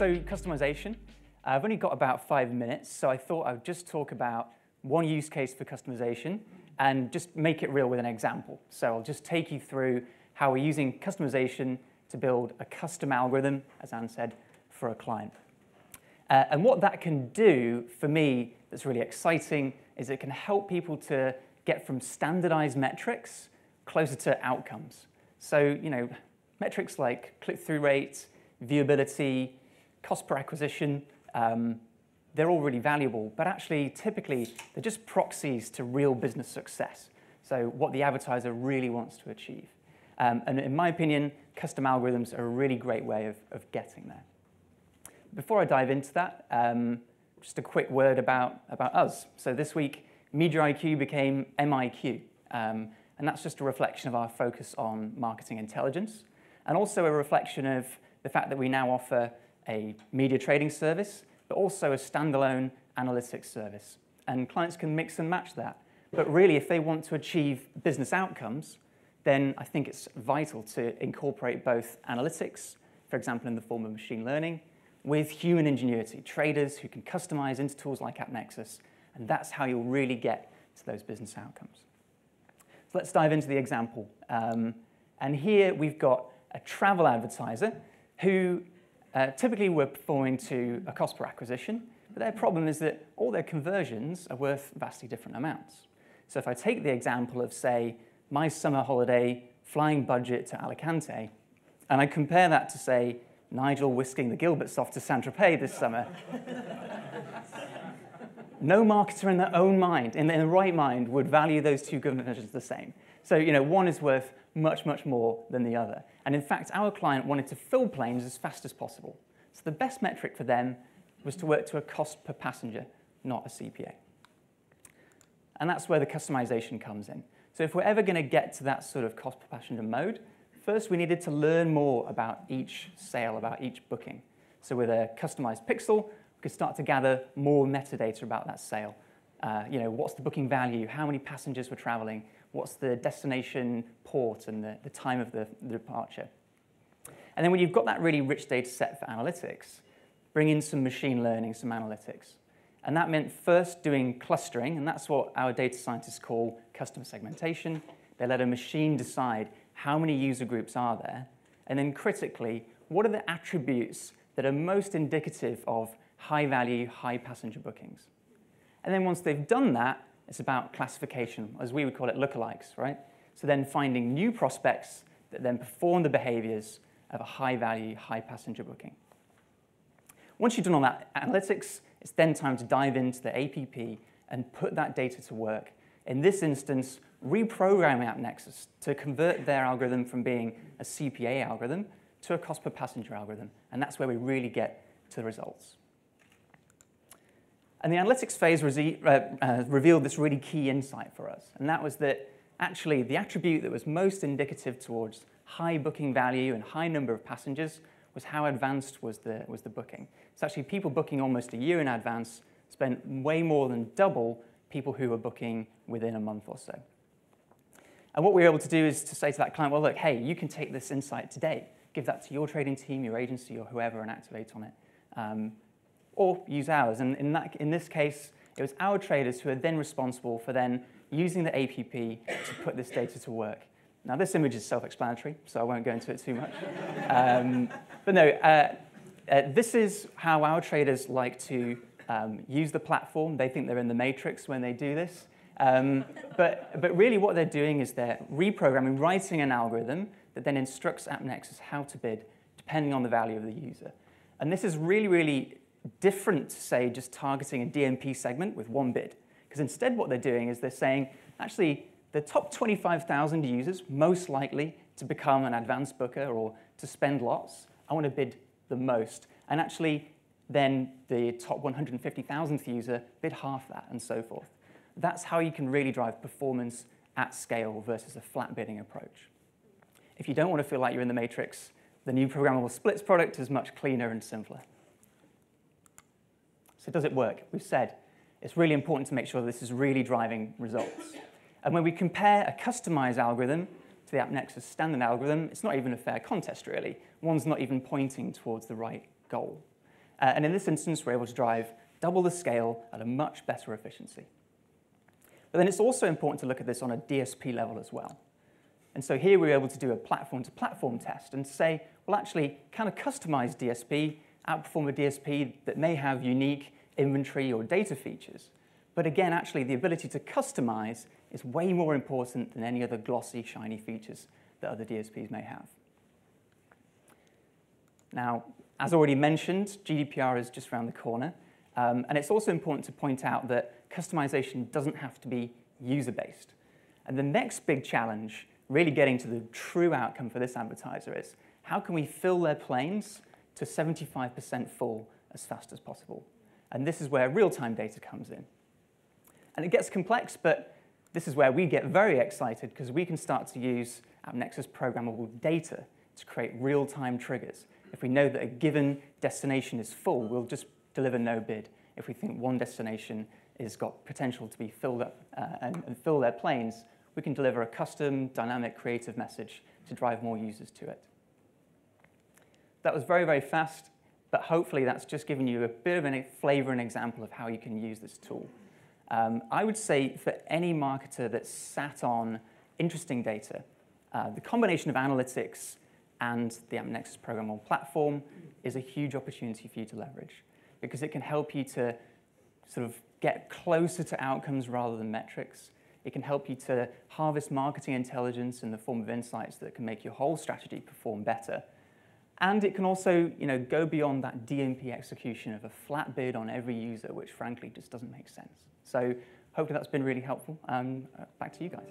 So customization. I've only got about 5 minutes, so I thought I would just talk about one use case for customization and just make it real with an example. So I'll just take you through how we're using customization to build a custom algorithm, as Anne said, for a client. And what that can do for me that's really exciting is it can help people to get from standardized metrics closer to outcomes. So, metrics like click-through rate, viewability, cost per acquisition, they're all really valuable, but actually, typically, they're just proxies to real business success. So what the advertiser really wants to achieve. And in my opinion, custom algorithms are a really great way of getting there. Before I dive into that, just a quick word about us. So this week, Media IQ became MIQ, and that's just a reflection of our focus on marketing intelligence, and also a reflection of the fact that we now offer a media trading service, but also a standalone analytics service. And clients can mix and match that. But really, if they want to achieve business outcomes, then I think it's vital to incorporate both analytics, for example, in the form of machine learning, with human ingenuity, traders who can customize into tools like AppNexus, and that's how you'll really get to those business outcomes. So let's dive into the example. And here we've got a travel advertiser who typically were performing to a cost per acquisition, but their problem is that all their conversions are worth vastly different amounts. So if I take the example of, say, my summer holiday flying budget to Alicante, and I compare that to, say, Nigel whisking the Gilberts off to Saint-Tropez this summer, no marketer in their own mind, in their right mind, would value those two conversions the same. So, one is worth much, much more than the other. And in fact, our client wanted to fill planes as fast as possible. So the best metric for them was to work to a cost per passenger, not a CPA. And that's where the customization comes in. So if we're ever going to get to that sort of cost per passenger mode, first we needed to learn more about each sale, about each booking. So with a customized pixel, we could start to gather more metadata about that sale. What's the booking value? How many passengers were traveling? What's the destination port and the time of the departure? And then when you've got that really rich data set for analytics, bring in some machine learning, some analytics. And that meant first doing clustering, and that's what our data scientists call custom segmentation. They let a machine decide how many user groups are there, and then critically, what are the attributes that are most indicative of high-value, high-passenger bookings? And then once they've done that, it's about classification, as we would call it lookalikes, right? So then finding new prospects that then perform the behaviors of a high-value, high-passenger booking. Once you've done all that analytics, it's then time to dive into the APP and put that data to work. In this instance, reprogram AppNexus to convert their algorithm from being a CPA algorithm to a cost per passenger algorithm. And that's where we really get to the results. And the analytics phase revealed this really key insight for us. And that was that actually the attribute that was most indicative towards high booking value and high number of passengers was how advanced was the booking. So actually people booking almost a year in advance spent way more than double people who were booking within a month or so. And what we were able to do is to say to that client, well, look, hey, you can take this insight today, give that to your trading team, your agency, or whoever, and activate on it. Or use ours. And in this case, it was our traders who are then responsible for then using the APP to put this data to work. Now, this image is self-explanatory, so I won't go into it too much. But no, this is how our traders like to use the platform. They think they're in the matrix when they do this. But really what they're doing is they're reprogramming, writing an algorithm that then instructs AppNexus how to bid, depending on the value of the user. And this is really, really different to, say, just targeting a DMP segment with one bid. Because instead what they're doing is they're saying, actually, the top 25,000 users most likely to become an advanced booker or to spend lots, I want to bid the most. And actually, then the top 150,000th user bid half that, and so forth. That's how you can really drive performance at scale versus a flat bidding approach. If you don't want to feel like you're in the matrix, the new programmable splits product is much cleaner and simpler. So does it work? We've said it's really important to make sure this is really driving results. And when we compare a customized algorithm to the AppNexus standard algorithm, it's not even a fair contest, really. One's not even pointing towards the right goal. And in this instance, we're able to drive double the scale at a much better efficiency. But then it's also important to look at this on a DSP level as well. And so here we're able to do a platform-to-platform test and say, well, actually, can a customized DSP outperform a DSP that may have unique inventory or data features? But again, actually, the ability to customize is way more important than any other glossy, shiny features that other DSPs may have. Now, as already mentioned, GDPR is just around the corner. And it's also important to point out that customization doesn't have to be user-based. And the next big challenge, really getting to the true outcome for this advertiser, is how can we fill their planes to 75% full as fast as possible? And this is where real-time data comes in. And it gets complex, but this is where we get very excited because we can start to use AppNexus programmable data to create real-time triggers. If we know that a given destination is full, we'll just deliver no bid. If we think one destination has got potential to be filled up and fill their planes, we can deliver a custom, dynamic, creative message to drive more users to it. That was very, very fast, but hopefully that's just given you a bit of a flavor and example of how you can use this tool. I would say for any marketer that's sat on interesting data, the combination of analytics and the AppNexus programmable platform is a huge opportunity for you to leverage because it can help you to sort of get closer to outcomes rather than metrics. It can help you to harvest marketing intelligence in the form of insights that can make your whole strategy perform better. And it can also, go beyond that DMP execution of a flat bid on every user, which frankly just doesn't make sense. So hopefully that's been really helpful. Back to you guys.